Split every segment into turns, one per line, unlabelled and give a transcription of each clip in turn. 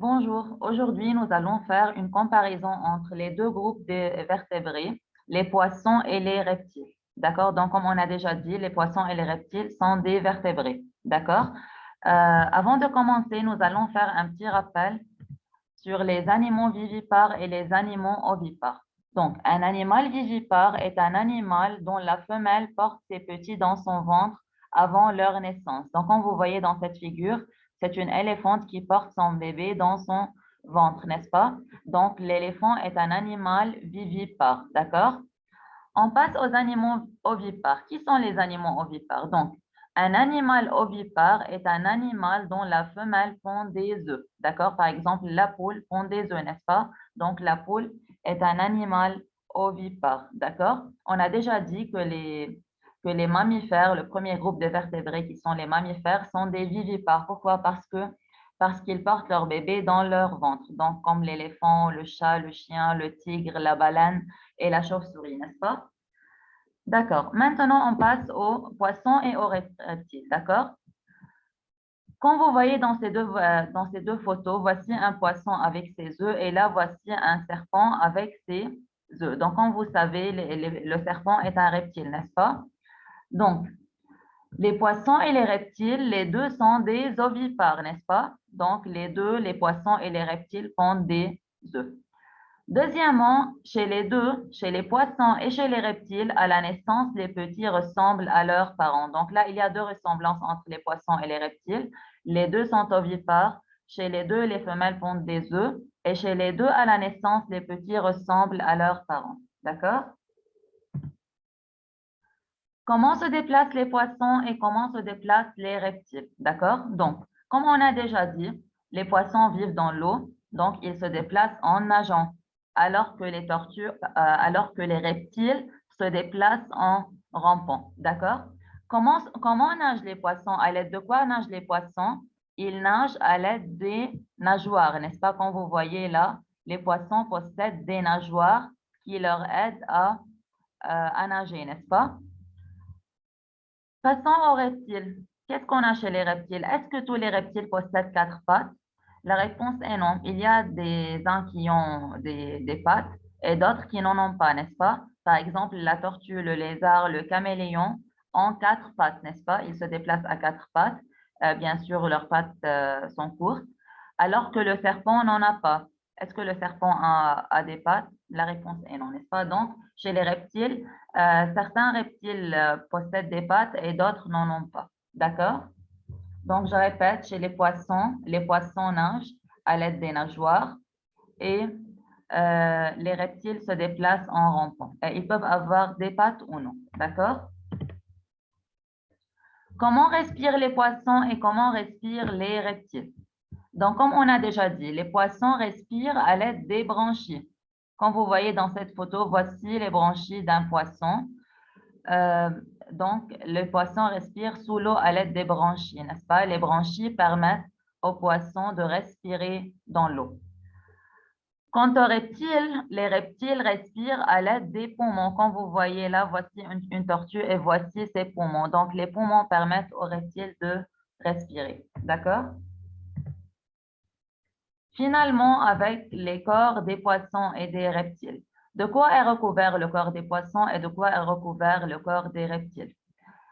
Bonjour, aujourd'hui nous allons faire une comparaison entre les deux groupes de vertébrés, les poissons et les reptiles. D'accord? Donc, comme on a déjà dit, les poissons et les reptiles sont des vertébrés. D'accord? Avant de commencer, nous allons faire un petit rappel sur les animaux vivipares et les animaux ovipares. Donc, un animal vivipare est un animal dont la femelle porte ses petits dans son ventre avant leur naissance. Donc, comme vous voyez dans cette figure, c'est une éléphante qui porte son bébé dans son ventre, n'est-ce pas? Donc, l'éléphant est un animal vivipare, d'accord? On passe aux animaux ovipares. Qui sont les animaux ovipares? Donc, un animal ovipare est un animal dont la femelle pond des œufs. D'accord? Par exemple, la poule pond des œufs, n'est-ce pas? Donc, la poule est un animal ovipare. D'accord? On a déjà dit que les mammifères, le premier groupe de vertébrés qui sont les mammifères, sont des vivipares. Pourquoi? Parce qu'ils portent leur bébé dans leur ventre. Donc, comme l'éléphant, le chat, le chien, le tigre, la baleine et la chauve-souris, n'est-ce pas? D'accord. Maintenant, on passe aux poissons et aux reptiles. D'accord? Comme vous voyez dans ces deux photos, voici un poisson avec ses œufs et là, voici un serpent avec ses œufs. Donc, comme vous savez, le serpent est un reptile, n'est-ce pas? Donc, les poissons et les reptiles, les deux sont des ovipares, n'est-ce pas? Donc, les deux, les poissons et les reptiles pondent des œufs. Deuxièmement, chez les deux, chez les poissons et chez les reptiles, à la naissance, les petits ressemblent à leurs parents. Donc là, il y a deux ressemblances entre les poissons et les reptiles. Les deux sont ovipares. Chez les deux, les femelles pondent des œufs. Et chez les deux, à la naissance, les petits ressemblent à leurs parents. D'accord? Comment se déplacent les poissons et comment se déplacent les reptiles? D'accord? Donc, comme on a déjà dit, les poissons vivent dans l'eau, donc ils se déplacent en nageant, alors que les tortues, alors que les reptiles se déplacent en rampant. D'accord? Comment nagent les poissons? À l'aide de quoi nagent les poissons? Ils nagent à l'aide des nageoires, n'est-ce pas? Comme vous voyez là, les poissons possèdent des nageoires qui leur aident à nager, n'est-ce pas? Passons aux reptiles. Qu'est-ce qu'on a chez les reptiles? Est-ce que tous les reptiles possèdent quatre pattes? La réponse est non. Il y a des uns qui ont des pattes et d'autres qui n'en ont pas, n'est-ce pas? Par exemple, la tortue, le lézard, le caméléon ont quatre pattes, n'est-ce pas? Ils se déplacent à quatre pattes. Bien sûr, leurs pattes sont courtes, alors que le serpent n'en a pas. Est-ce que le serpent a des pattes? La réponse est non, n'est-ce pas? Donc, chez les reptiles, certains reptiles possèdent des pattes et d'autres n'en ont pas. D'accord? Donc, je répète, chez les poissons nagent à l'aide des nageoires et les reptiles se déplacent en rampant. Et ils peuvent avoir des pattes ou non. D'accord? Comment respirent les poissons et comment respirent les reptiles? Donc, comme on a déjà dit, les poissons respirent à l'aide des branchies. Comme vous voyez dans cette photo, voici les branchies d'un poisson. Euh, donc, le poisson respire sous l'eau à l'aide des branchies, n'est-ce pas? Les branchies permettent aux poissons de respirer dans l'eau. Quant aux reptiles, les reptiles respirent à l'aide des poumons. Comme vous voyez là, voici une tortue et voici ses poumons. Donc, les poumons permettent aux reptiles de respirer. D'accord? Finalement, avec les corps des poissons et des reptiles. De quoi est recouvert le corps des poissons et de quoi est recouvert le corps des reptiles?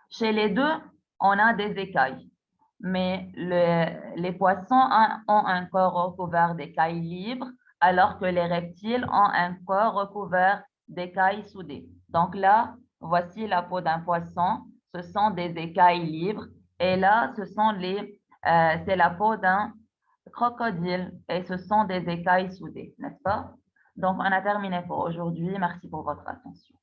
Chez les deux, on a des écailles, mais les poissons ont un corps recouvert d'écailles libres, alors que les reptiles ont un corps recouvert d'écailles soudées. Donc là, voici la peau d'un poisson, ce sont des écailles libres, et là, c'est la peau d'un crocodile, et ce sont des écailles soudées, n'est-ce pas? Donc, on a terminé pour aujourd'hui. Merci pour votre attention.